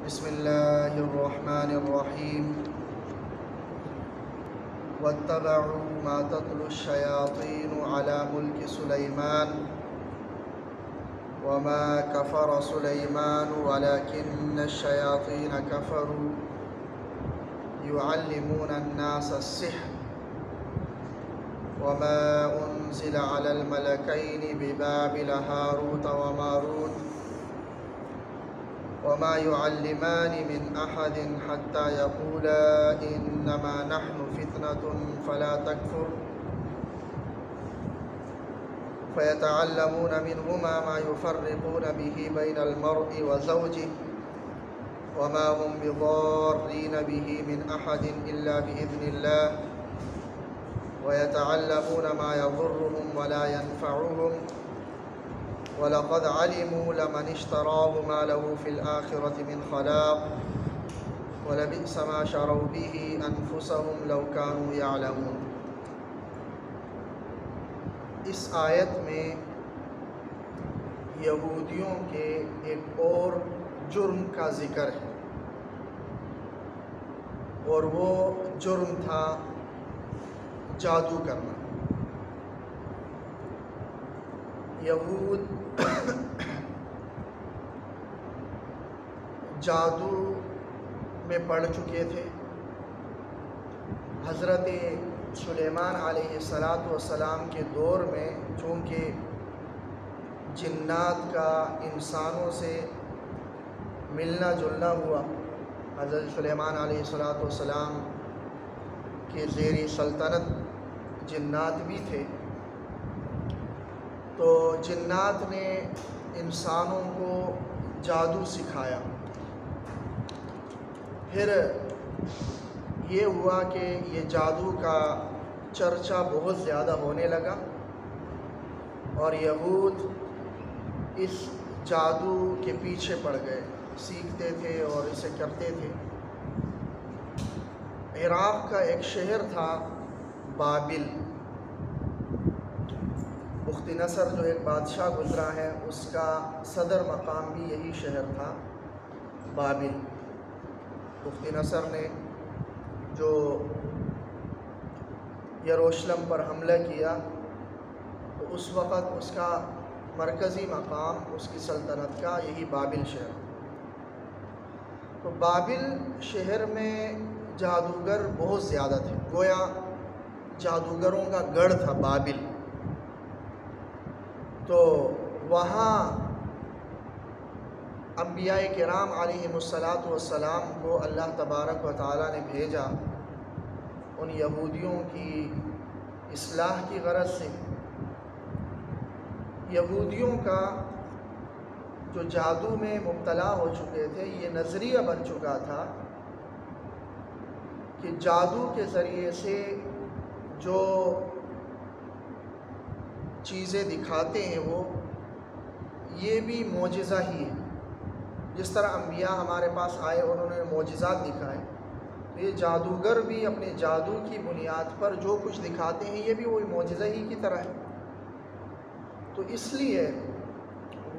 بسم الله الرحمن الرحيم واتبعوا ما تتلو الشياطين على ملك سليمان وما كفر سليمان ولكن الشياطين كفروا يعلمون الناس السحر وما أنزل على الملكين ببابل هاروت وماروت وما يعلمان من أحد حتى يقولا إنما نحن فتنة فلا تكفر فيتعلمون منهما ما يفرقون به بين المرء وزوجه وما هم بضارين به من أحد إلا بإذن الله ويتعلمون ما يضرهم ولا ينفعهم وَلَقَدْ عَلِمُوا لَمَنِ اشْتَرَاهُ مَا لَهُ فِي الْآخِرَةِ مِنْ خَلَاقٍ وَلَبِئْسَ مَا شَرَوْا بِهِ أَنفُسَهُمْ لَوْ كَانُوا يَعْلَمُونَ۔ اس آیت میں یہودیوں کے ایک اور جرم کا ذکر ہے، اور وہ جرم تھا جادو کرنا۔ یہود جادو میں پڑ چکے تھے۔ حضرت سلیمان علیہ السلام کے دور میں چونکہ جنات کا انسانوں سے ملنا جلنا ہوا، حضرت سلیمان علیہ السلام کے زیر سلطنت جنات بھی تھے، تو جنات نے انسانوں کو جادو سکھایا۔ پھر یہ ہوا کہ یہ جادو کا چرچا بہت زیادہ ہونے لگا، اور یہود اس جادو کے پیچھے پڑ گئے، سیکھتے تھے اور اسے کرتے تھے۔ عراق کا ایک شہر تھا بابل، بخت نصر جو ایک بادشاہ گزرا ہے، اس کا صدر مقام بھی یہی شہر تھا بابل۔ بخت نصر نے جو یروشلم پر حملہ کیا تو اس وقت اس کا مرکزی مقام اس کی سلطنت کا یہی بابل شہر۔ تو بابل شہر میں جادوگر بہت زیادہ تھے، گویا جادوگروں کا گڑھ تھا بابل۔ تو وہاں انبیاء کرام علیہم السلام کو اللہ تبارک و تعالیٰ نے بھیجا ان یہودیوں کی اصلاح کی غرض سے۔ یہودیوں کا جو جادو میں مبتلا ہو چکے تھے، یہ نظریہ بن چکا تھا کہ جادو کے ذریعے سے جو چیزیں دکھاتے ہیں وہ یہ بھی معجزہ ہی ہے۔ جس طرح انبیاء ہمارے پاس آئے اور انہوں نے معجزات دکھائے، تو یہ جادوگر بھی اپنے جادو کی بنیاد پر جو کچھ دکھاتے ہیں یہ بھی وہی معجزہ ہی کی طرح ہے۔ تو اس لیے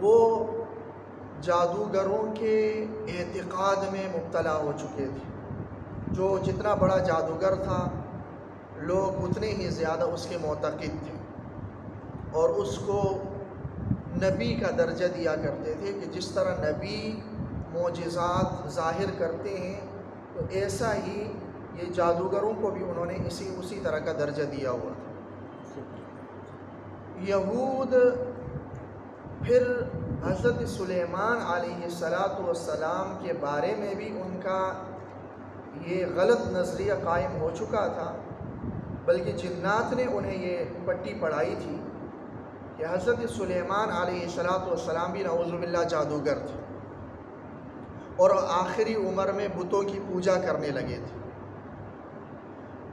وہ جادوگروں کے اعتقاد میں مبتلا ہو چکے تھے۔ جو جتنا بڑا جادوگر تھا، لوگ اتنے ہی زیادہ اس کے معتقد تھے، اور اس کو نبی کا درجہ دیا کرتے تھے کہ جس طرح نبی معجزات ظاہر کرتے ہیں تو ایسا ہی یہ جادوگروں کو بھی انہوں نے اسی طرح کا درجہ دیا ہوا تھا۔ یہود پھر حضرت سلیمان علیہ السلام کے بارے میں بھی ان کا یہ غلط نظریہ قائم ہو چکا تھا، بلکہ جنات نے انہیں یہ پٹی پڑھائی تھی کہ حضرت سلیمان علیہ السلام بھی نعوذ باللہ جادوگر تھے، اور آخری عمر میں بتوں کی پوجا کرنے لگے تھے۔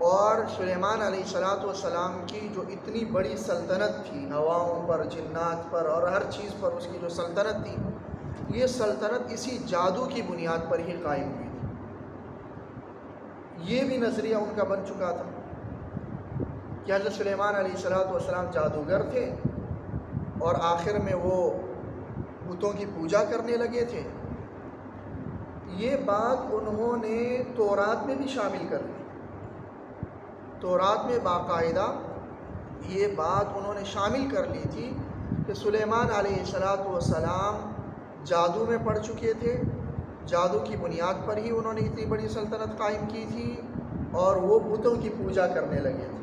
اور سلیمان علیہ السلام کی جو اتنی بڑی سلطنت تھی، ہواؤں پر، جنات پر اور ہر چیز پر اس کی جو سلطنت تھی، یہ سلطنت اسی جادو کی بنیاد پر ہی قائم ہوئی تھی۔ یہ بھی نظریہ ان کا بن چکا تھا کہ حضرت سلیمان علیہ السلام جادوگر تھے، اور آخر میں وہ بتوں کی پوجا کرنے لگے تھے۔ یہ بات انہوں نے تورات میں بھی شامل کر لی۔ تورات میں باقاعدہ یہ بات انہوں نے شامل کر لی تھی کہ سلیمان علیہ السلام جادو میں پڑھ چکے تھے، جادو کی بنیاد پر ہی انہوں نے اتنی بڑی سلطنت قائم کی تھی، اور وہ بتوں کی پوجا کرنے لگے تھے۔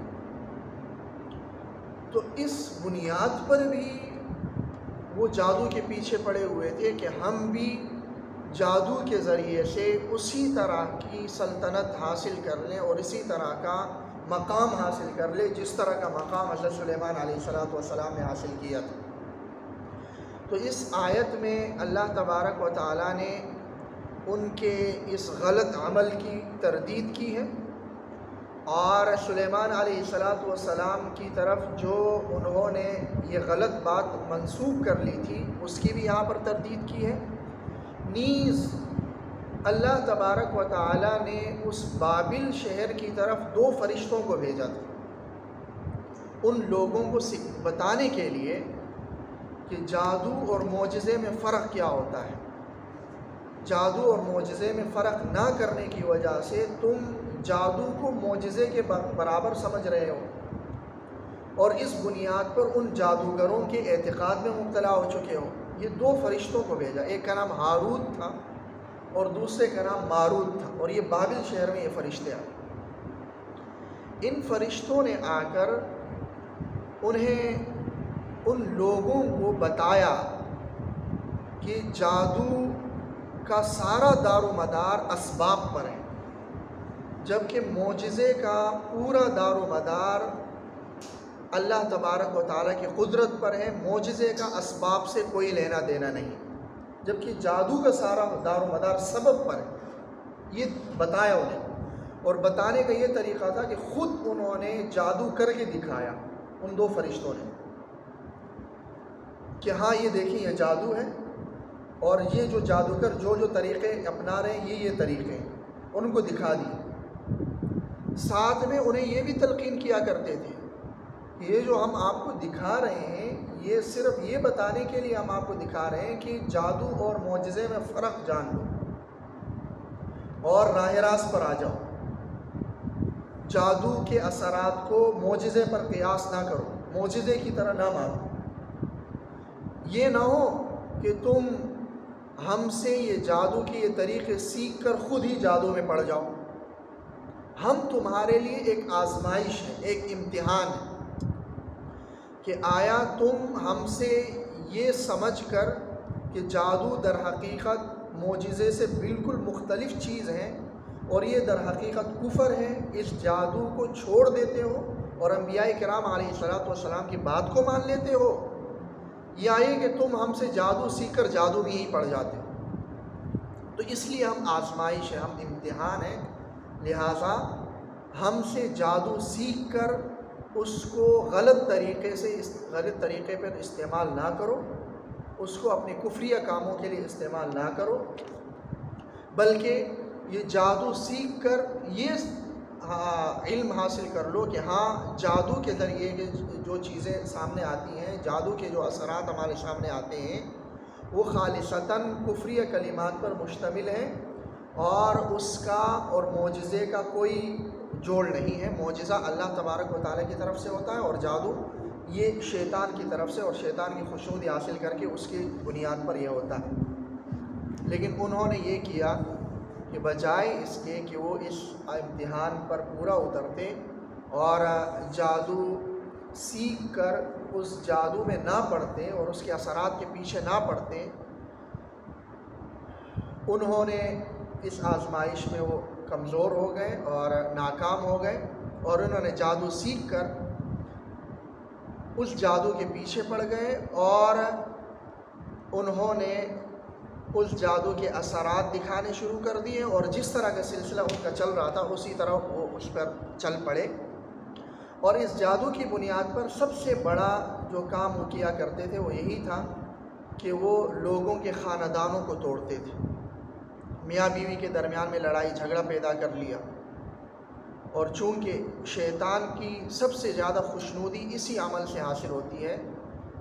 تو اس بنیاد پر بھی وہ جادو کے پیچھے پڑے ہوئے تھے کہ ہم بھی جادو کے ذریعے سے اسی طرح کی سلطنت حاصل کر لیں اور اسی طرح کا مقام حاصل کر لیں جس طرح کا مقام حضرت سلیمان علیہ السلام نے حاصل کیا تھا۔ تو اس آیت میں اللہ تبارک و تعالیٰ نے ان کے اس غلط عمل کی تردید کی ہے، اور سلیمان علیہ السلام کی طرف جو انہوں نے یہ غلط بات منسوب کر لی تھی اس کی بھی یہاں پر تردید کی ہے۔ نیز اللہ تبارک و تعالیٰ نے اس بابل شہر کی طرف 2 فرشتوں کو بھیجا تھا ان لوگوں کو بتانے کے لیے کہ جادو اور معجزے میں فرق کیا ہوتا ہے۔ جادو اور معجزے میں فرق نہ کرنے کی وجہ سے تم جادو کو معجزے کے برابر سمجھ رہے ہو اور اس بنیاد پر ان جادوگروں کے اعتقاد میں مبتلا ہو چکے ہو۔ یہ 2 فرشتوں کو بھیجا، ایک کا نام ہاروت تھا اور دوسرے کا نام ماروت تھا، اور یہ بابل شہر میں یہ فرشتے آئے۔ ان فرشتوں نے آ کر انہیں ان لوگوں کو بتایا کہ جادو کا سارا دار و مدار اسباب پر ہے، جبکہ معجزے کا پورا دار و مدار اللہ تبارک و تعالیٰ کی قدرت پر ہے۔ معجزے کا اسباب سے کوئی لینا دینا نہیں، جبکہ جادو کا سارا دار و مدار سبب پر ہے۔ یہ بتایا انہیں، اور بتانے کا یہ طریقہ تھا کہ خود انہوں نے جادو کر کے دکھایا ان 2 فرشتوں نے کہ ہاں یہ دیکھیں یہ جادو ہے، اور یہ جو جادوگر جو طریقے اپنا رہے ہیں یہ طریقے ہیں، ان کو دکھا دی۔ ساتھ میں انہیں یہ بھی تلقین کیا کرتے تھے کہ یہ جو ہم آپ کو دکھا رہے ہیں یہ صرف یہ بتانے کے لیے ہم آپ کو دکھا رہے ہیں کہ جادو اور معجزے میں فرق جان لو اور راہ راست پر آ جاؤ۔ جادو کے اثرات کو معجزے پر قیاس نہ کرو، معجزے کی طرح نہ مانو۔ یہ نہ ہو کہ تم ہم سے یہ جادو کے یہ طریقے سیکھ کر خود ہی جادو میں پڑ جاؤ۔ ہم تمہارے لیے ایک آزمائش ہے، ایک امتحان ہے کہ آیا تم ہم سے یہ سمجھ کر کہ جادو در حقیقت معجزے سے بالکل مختلف چیز ہے اور یہ در حقیقت کفر ہے، اس جادو کو چھوڑ دیتے ہو اور انبیاء کرام علیہ السلام کی بات کو مان لیتے ہو، یا یہ کہ تم ہم سے جادو سیکھ کر جادو میں ہی پڑ جاتے ہو۔ تو اس لیے ہم آزمائش ہے، ہم امتحان ہے، لہٰذا ہم سے جادو سیکھ کر اس کو غلط طریقے پر استعمال نہ کرو، اس کو اپنے کفریہ کاموں کے لیے استعمال نہ کرو، بلکہ یہ جادو سیکھ کر یہ علم حاصل کر لو کہ ہاں جادو کے ذریعے کے جو چیزیں سامنے آتی ہیں، جادو کے جو اثرات ہمارے سامنے آتے ہیں وہ خالصتاً کفریہ کلمات پر مشتمل ہیں، اور اس کا اور معجزے کا کوئی جوڑ نہیں ہے۔ معجزہ اللہ تبارک و تعالیٰ کی طرف سے ہوتا ہے، اور جادو یہ شیطان کی طرف سے اور شیطان کی خوشنودی حاصل کر کے اس کی بنیاد پر یہ ہوتا ہے۔ لیکن انہوں نے یہ کیا کہ بجائے اس کے کہ وہ اس امتحان پر پورا اترتے اور جادو سیکھ کر اس جادو میں نہ پڑتے اور اس کے اثرات کے پیچھے نہ پڑتے، انہوں نے اس آزمائش میں وہ کمزور ہو گئے اور ناکام ہو گئے، اور انہوں نے جادو سیکھ کر اس جادو کے پیچھے پڑ گئے، اور انہوں نے اس جادو کے اثرات دکھانے شروع کر دیے، اور جس طرح کا سلسلہ ان کا چل رہا تھا اسی طرح وہ اس پر چل پڑے۔ اور اس جادو کی بنیاد پر سب سے بڑا جو کام وہ کیا کرتے تھے وہ یہی تھا کہ وہ لوگوں کے خاندانوں کو توڑتے تھے، میاں بیوی کے درمیان میں لڑائی جھگڑا پیدا کر لیا، اور چونکہ شیطان کی سب سے زیادہ خوشنودی اسی عمل سے حاصل ہوتی ہے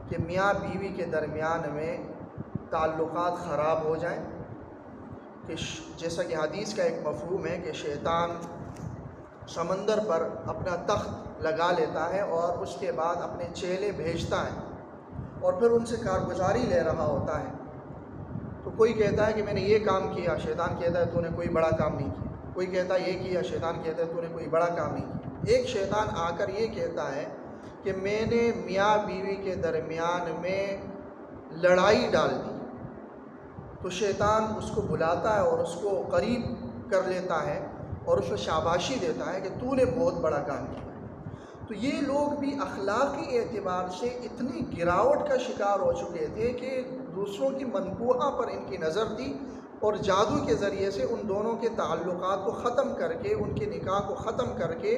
کہ میاں بیوی کے درمیان میں تعلقات خراب ہو جائیں، کہ جیسا کہ حدیث کا ایک مفہوم ہے کہ شیطان سمندر پر اپنا تخت لگا لیتا ہے اور اس کے بعد اپنے چیلے بھیجتا ہے اور پھر ان سے کارگزاری لے رہا ہوتا ہے. تو کوئی کہتا ہے کہ میں نے یہ کام کیا، شیطان کہتا ہے تو نے کوئی بڑا کام نہیں کیا. کوئی کہتا ہے یہ کیا، شیطان کہتا ہے تو نے کوئی بڑا کام نہیں کیا. ایک شیطان آ کر یہ کہتا ہے کہ میں نے میاں بیوی کے درمیان میں لڑائی ڈال دی. تو شیطان اس کو بلاتا ہے اور اس کو قریب کر لیتا ہے اور اس کو شاباشی دیتا ہے کہ تو نے بہت بڑا کام کیا. تو یہ لوگ بھی اخلاقی اعتبار سے اتنی گراوٹ کا شکار ہو چکے تھے کہ دوسروں کی منقوحہ پر ان کی نظر تھی اور جادو کے ذریعے سے ان دونوں کے تعلقات کو ختم کر کے، ان کے نکاح کو ختم کر کے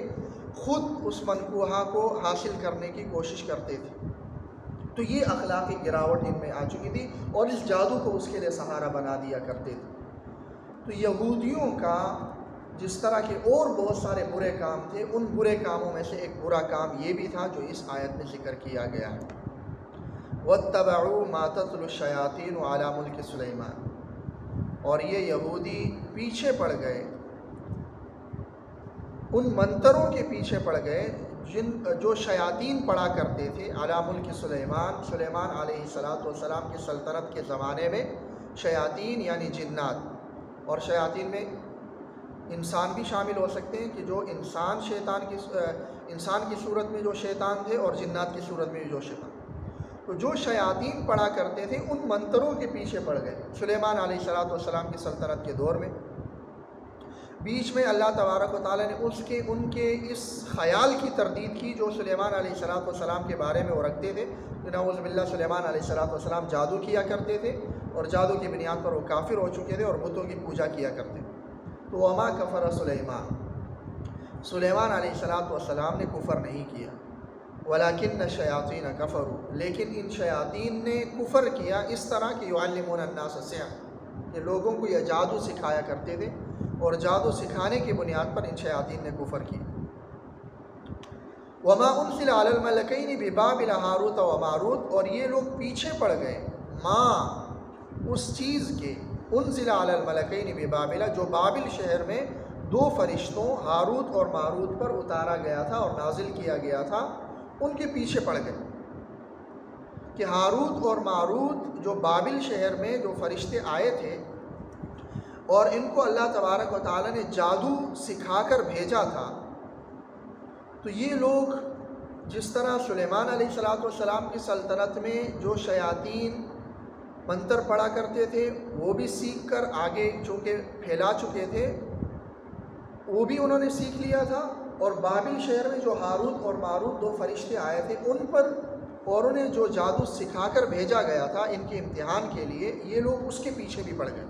خود اس منقوحہ کو حاصل کرنے کی کوشش کرتے تھے. تو یہ اخلاقی گراوٹ ان میں آ چکی تھی اور اس جادو کو اس کے لیے سہارا بنا دیا کرتے تھے. تو یہودیوں کا جس طرح کے اور بہت سارے برے کام تھے، ان برے کاموں میں سے ایک برا کام یہ بھی تھا جو اس آیت میں ذکر کیا گیا ہے. وَاتَّبَعُوا مَا تَتْلُو الشَّيَاطِينُ عَلَى مُلْكِ سُلَيْمَانَ، اور یہ یہودی پیچھے پڑ گئے، ان منتروں کے پیچھے پڑ گئے جو شیاطین پڑھا کرتے تھے علی ملک سلیمان، سلیمان علیہ السلام کی سلطنت کے زمانے میں. شیاطین یعنی جنات، اور شیاطین میں انسان بھی شامل ہو سکتے ہیں کہ جو انسان کی صورت میں جو شیطان تھے اور جنات کی صورت میں جو شیطان. تو جو شیاطین پڑھا کرتے تھے ان منتروں کے پیچھے پڑ گئے سلیمان علیہ السلام کی سلطنت کے دور میں. بیچ میں اللہ تبارک و تعالیٰ نے ان کے اس خیال کی تردید کی جو سلیمان علیہ السلام کے بارے میں وہ رکھتے تھے. نعوذ باللہ سلیمان علیہ السلام جادو کیا کرتے تھے اور جادو کی بنیاد پر وہ کافر ہو چکے تھے اور بتوں کی پوجا کیا کرتے تھے. تو وما کفر سلیمان علیہ السلام نے کفر نہیں کیا، ولیکن الشیاطین کفروا، لیکن ان شیاطین نے کفر کیا اس طرح کہ یعلمون الناس السحر، یہ لوگوں کو یہ جادو سکھایا کرتے تھے اور جادو سکھانے کی بنیاد پر ان شیاطین نے کفر کیا. وما انزل علی الملکین ببابل ہاروت و ماروت، اور یہ لوگ پیچھے پڑ گئے اس چیز کے انزل علی الملکین ببابل، جو بابل شہر میں دو فرشتوں ہاروت اور ماروت پر اتارا گیا تھا اور نازل کیا گیا تھا، ان کے پیچھے پڑ گئے. کہ ہاروت اور ماروت جو بابل شہر میں جو فرشتے آئے تھے اور ان کو اللہ تبارک و تعالیٰ نے جادو سکھا کر بھیجا تھا، تو یہ لوگ جس طرح سلیمان علیہ السلام کی سلطنت میں جو شیاطین منتر پڑھا کرتے تھے وہ بھی سیکھ کر آگے چونکہ پھیلا چکے تھے، وہ بھی انہوں نے سیکھ لیا تھا. اور بابل شہر میں جو ہاروت اور ماروت دو فرشتے آئے تھے ان پر اور انہیں جو جادو سکھا کر بھیجا گیا تھا ان کے امتحان کے لیے، یہ لوگ اس کے پیچھے بھی پڑ گئے.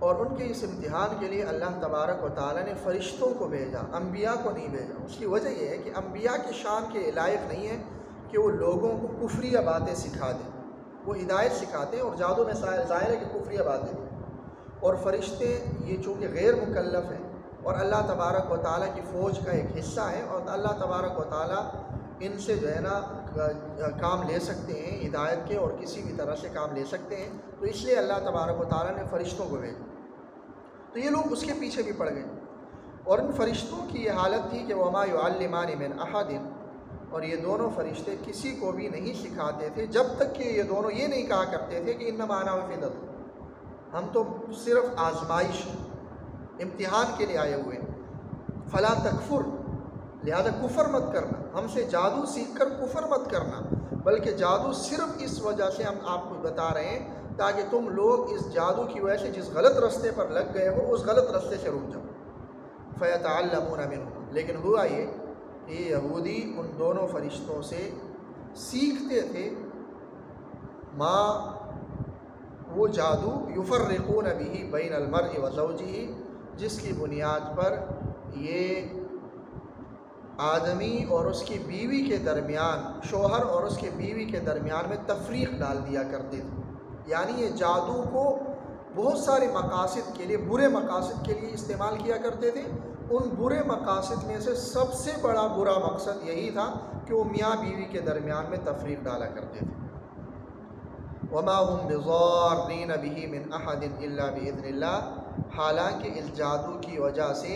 اور ان کے اس امتحان کے لیے اللہ تبارک و تعالیٰ نے فرشتوں کو بھیجا، انبیاء کو نہیں بھیجا. اس کی وجہ یہ ہے کہ انبیاء کی شان کے لائق نہیں ہے کہ وہ لوگوں کو کفریہ باتیں سکھا دیں. وہ ہدایت سکھاتے ہیں اور جادو میں ظاہر ہے کہ کفریہ باتیں دیں. اور فرشتے یہ چونکہ غیر مکلف ہیں اور اللہ تبارک و تعالیٰ کی فوج کا ایک حصہ ہے اور اللہ تبارک و تعالیٰ ان سے جو ہے نا کام لے سکتے ہیں ہدایت کے اور کسی بھی طرح سے کام لے سکتے ہیں. تو اس لیے اللہ تبارک و تعالیٰ نے فرشتوں کو بھیجا. تو یہ لوگ اس کے پیچھے بھی پڑ گئے. اور ان فرشتوں کی یہ حالت تھی کہ وما یعلمان من احد، اور یہ دونوں فرشتے کسی کو بھی نہیں سکھاتے تھے جب تک کہ یہ دونوں یہ نہیں کہا کرتے تھے کہ انما انا فتنۃ، ہم تو صرف آزمائش امتحان کے لیے آئے ہوئے ہیں. فلا تکفر، لہذا کفر مت کرنا، ہم سے جادو سیکھ کر کفر مت کرنا، بلکہ جادو صرف اس وجہ سے ہم آپ کو بتا رہے ہیں تاکہ تم لوگ اس جادو کی وجہ سے جس غلط رستے پر لگ گئے ہو اس غلط رستے سے رک جاؤ. فیتعلمون منہم، لیکن ہوا یہ کہ یہودی ان دونوں فرشتوں سے سیکھتے تھے ما وہ جادو یفرقون بہ بین المرء و زوجہ، جس کی بنیاد پر یہ آدمی اور اس کی بیوی کے درمیان، شوہر اور اس کے بیوی کے درمیان میں تفریق ڈال دیا کرتے تھے. یعنی یہ جادو کو بہت سارے مقاصد کے لیے، برے مقاصد کے لیے استعمال کیا کرتے تھے. ان برے مقاصد میں سے سب سے بڑا برا مقصد یہی تھا کہ وہ میاں بیوی کے درمیان میں تفریق ڈالا کرتے تھے. وما هم بضارین بہ من احد الا باذن اللہ، حالانکہ اس جادو کی وجہ سے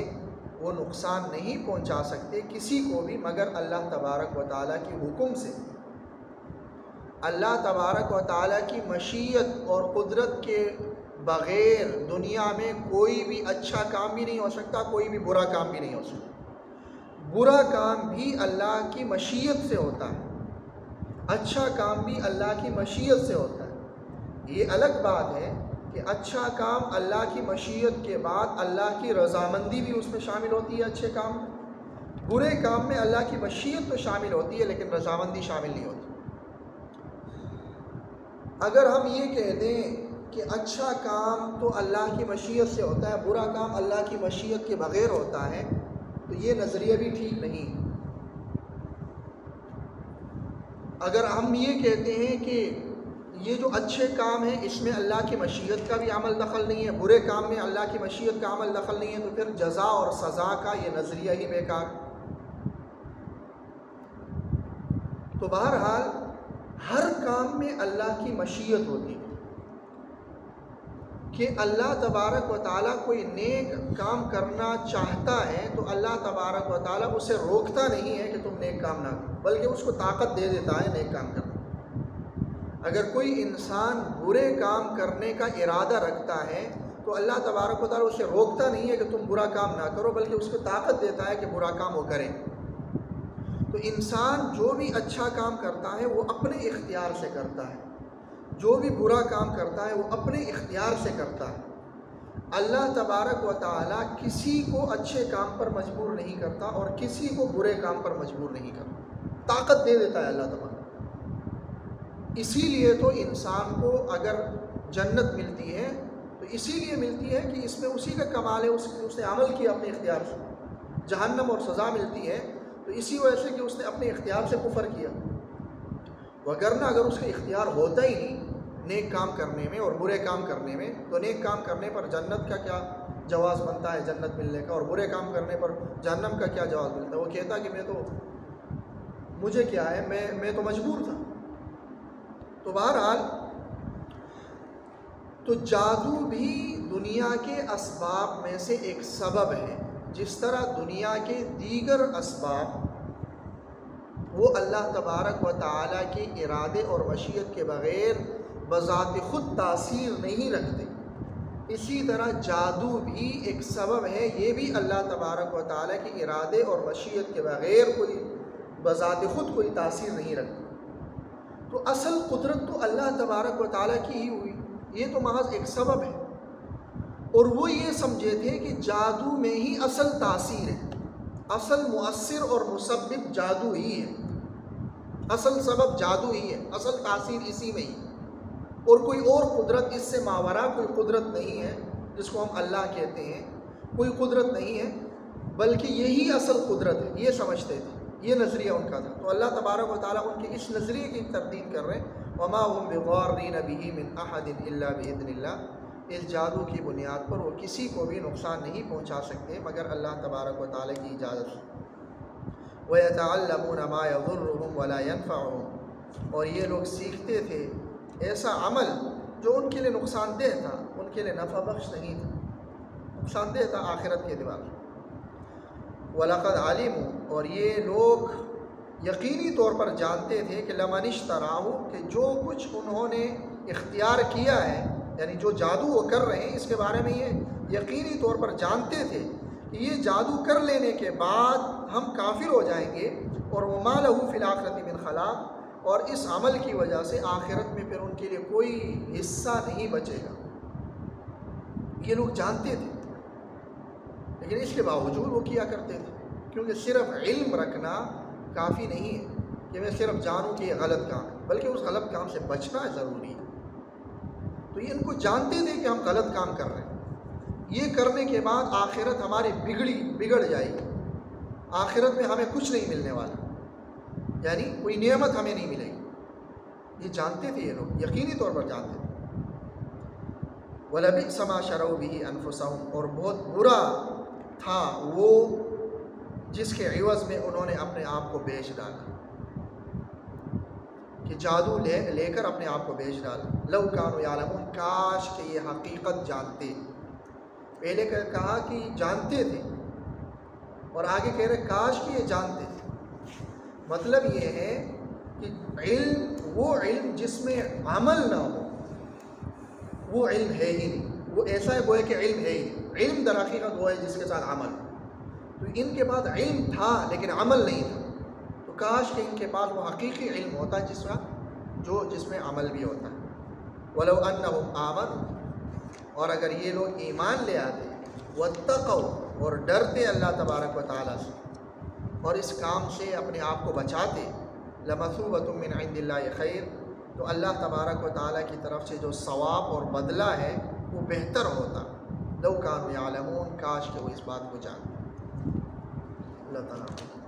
وہ نقصان نہیں پہنچا سکتے کسی کو بھی مگر اللہ تبارک و تعالیٰ کی حکم سے۔ اللہ تبارک و تعالیٰ کی مشیت اور قدرت کے بغیر دنیا میں کوئی بھی اچھا کام بھی نہیں ہو سکتا، کوئی بھی برا کام بھی نہیں ہو سکتا۔ برا کام بھی اللہ کی مشیت سے ہوتا ہے، اچھا کام بھی اللہ کی مشیت سے ہوتا ہے۔ یہ الگ بات ہے کہ اچھا کام اللہ کی مشیت کے بعد اللہ کی رضامندی بھی اس میں شامل ہوتی ہے اچھے کام میں۔ برے کام میں اللہ کی مشیت تو شامل ہوتی ہے لیکن رضامندی شامل نہیں ہوتی۔ اگر ہم یہ کہہ دیں کہ اچھا کام تو اللہ کی مشیت سے ہوتا ہے، برا کام اللہ کی مشیت کے بغیر ہوتا ہے، تو یہ نظریہ بھی ٹھیک نہیں۔ اگر ہم یہ کہتے ہیں کہ یہ جو اچھے کام ہیں اس میں اللہ کی مشیت کا بھی عمل دخل نہیں ہے، برے کام میں اللہ کی مشیت کا عمل دخل نہیں ہے، تو پھر جزا اور سزا کا یہ نظریہ ہی بیکار۔ تو بہرحال ہر کام میں اللہ کی مشیت ہوتی ہے کہ اللہ تبارک و تعالیٰ کوئی نیک کام کرنا چاہتا ہے تو اللہ تبارک و تعالیٰ اسے روکتا نہیں ہے کہ تم نیک کام نہ کرو، بلکہ اس کو طاقت دے دیتا ہے نیک کام کرنا۔ اگر کوئی انسان برے کام کرنے کا ارادہ رکھتا ہے تو اللہ تبارک و تعالیٰ اسے روکتا نہیں ہے کہ تم برا کام نہ کرو، بلکہ اس کو طاقت دیتا ہے کہ برا کام وہ کرے۔ تو انسان جو بھی اچھا کام کرتا ہے وہ اپنے اختیار سے کرتا ہے، جو بھی برا کام کرتا ہے وہ اپنے اختیار سے کرتا ہے۔ اللہ تبارک و تعالیٰ کسی کو اچھے کام پر مجبور نہیں کرتا اور کسی کو برے کام پر مجبور نہیں کرتا، طاقت دے دیتا ہے اللہ تبارک۔ اسی لیے تو انسان کو اگر جنت ملتی ہے تو اسی لیے ملتی ہے کہ اس میں اسی کا کمال ہے، اس نے عمل کیا اپنے اختیار سے۔ جہنم اور سزا ملتی ہے تو اسی وجہ سے کہ اس نے اپنے اختیار سے کفر کیا، وگرنہ اگر اس کا اختیار ہوتا ہی نہیں نیک کام کرنے میں اور برے کام کرنے میں، تو نیک کام کرنے پر جنت کا کیا جواز بنتا ہے جنت ملنے کا، اور برے کام کرنے پر جہنم کا کیا جواز ملتا ہے؟ وہ کہتا کہ مجھے کیا ہے، میں تو مجبور تھا۔ تو بہرحال تو جادو بھی دنیا کے اسباب میں سے ایک سبب ہے، جس طرح دنیا کے دیگر اسباب وہ اللہ تبارک و تعالیٰ کے ارادے اور مشیت کے بغیر بذات خود تاثیر نہیں رکھتے، اسی طرح جادو بھی ایک سبب ہے، یہ بھی اللہ تبارک و تعالیٰ کے ارادے اور مشیت کے بغیر کوئی بذات خود کوئی تاثیر نہیں رکھتا۔ تو اصل قدرت تو اللہ تبارک و تعالیٰ کی ہی ہوئی، یہ تو محض ایک سبب ہے۔ اور وہ یہ سمجھے تھے کہ جادو میں ہی اصل تاثیر ہے، اصل مؤثر اور مسبب جادو ہی ہے، اصل سبب جادو ہی ہے، اصل تاثیر اسی میں ہی، اور کوئی اور قدرت اس سے ماورا کوئی قدرت نہیں ہے جس کو ہم اللہ کہتے ہیں، کوئی قدرت نہیں ہے، بلکہ یہی اصل قدرت ہے، یہ سمجھتے تھے، یہ نظریہ ان کا تھا۔ تو اللہ تبارک و تعالیٰ ان کے اس نظریے کی تردید کر رہے ہیں، وما هم بضارین بہ من احد الا باذن اللہ، اس جادو کی بنیاد پر وہ کسی کو بھی نقصان نہیں پہنچا سکتے مگر اللہ تبارک و تعالیٰ کی اجازت سے۔ وَيَتَعَلَّمُونَ مَا يَضُرُّهُمْ وَلَا يَنفَعُهُمْ، اور یہ لوگ سیکھتے تھے ایسا عمل جو ان کے لیے نقصان دہ تھا، ان کے لیے نفع بخش نہیں تھا، نقصان دہ تھا آخرت کے اعتبار سے۔ وَلَقَدْ عَلِمُوا، اور یہ لوگ یقینی طور پر جانتے تھے کہ لَمَنِ اشْتَرَاهُ، کہ جو کچھ انہوں نے اختیار کیا ہے، یعنی جو جادو وہ کر رہے ہیں اس کے بارے میں یہ یقینی طور پر جانتے تھے کہ یہ جادو کر لینے کے بعد ہم کافر ہو جائیں گے، اور وَمَا لَهُ فِي الْآخِرَةِ مِنْ خَلَاقٍ، اور اس عمل کی وجہ سے آخرت میں پھر ان کے لیے کوئی حصہ نہیں بچے گا۔ یہ لوگ جانتے تھے لیکن اس کے باوجود وہ کیا کرتے تھے، کیونکہ صرف علم رکھنا کافی نہیں ہے کہ میں صرف جانوں کہ یہ غلط کام ہے، بلکہ اس غلط کام سے بچنا ضروری ہے۔ تو یہ ان کو جانتے تھے کہ ہم غلط کام کر رہے ہیں، یہ کرنے کے بعد آخرت ہماری بگڑ جائے گی، آخرت میں ہمیں کچھ نہیں ملنے والا، یعنی کوئی نعمت ہمیں نہیں ملے گی۔ یہ جانتے تھے، یہ لوگ یقینی طور پر جانتے تھے۔ وَلَبِئْسَ مَا شَرَوْا بِهِ أَنفُسَهُمْ، اور بہت برا تھا وہ جس کے عوض میں انہوں نے اپنے آپ کو بیچ ڈالا، کہ جادو لے کر اپنے آپ کو بیچ ڈالا. لو کانوا یعلمون، کاش کہ یہ حقیقت جانتے. پہلے کہا کہ جانتے تھے، اور آگے کہہ رہے کاش کہ یہ جانتے تھے. مطلب یہ ہے کہ علم، وہ علم جس میں عمل نہ ہو، وہ علم ہے ہی نہیں. وہ ایسا ہے گویا کہ علم ہے ہی نہیں. علم در حقیقت وہ ہے جس کے ساتھ عمل. تو ان کے پاس علم تھا لیکن عمل نہیں تھا. تو کاش کہ ان کے پاس وہ حقیقی علم ہوتا جس میں عمل بھی ہوتا ہے. وَلَوْ أَنَّهُمْ آمَنُوا، اور اگر یہ لوگ ایمان لے آتے، وَاتَّقَوْا، اور ڈرتے اللہ تبارک و تعالیٰ سے، اور اس کام سے اپنے آپ کو بچاتے، لَمَثُوبَةٌ مِّنْ عِندِ اللَّهِ خَيْرٌ، تو اللہ تبارک و تعالیٰ کی طرف سے جو ثواب اور بدلہ ہے وہ بہتر ہوتا. لَوْ كَانُوا يَعْلَمُونَ، کاش کہ وہ اس بات کو جانتے. اللہ تعالیٰ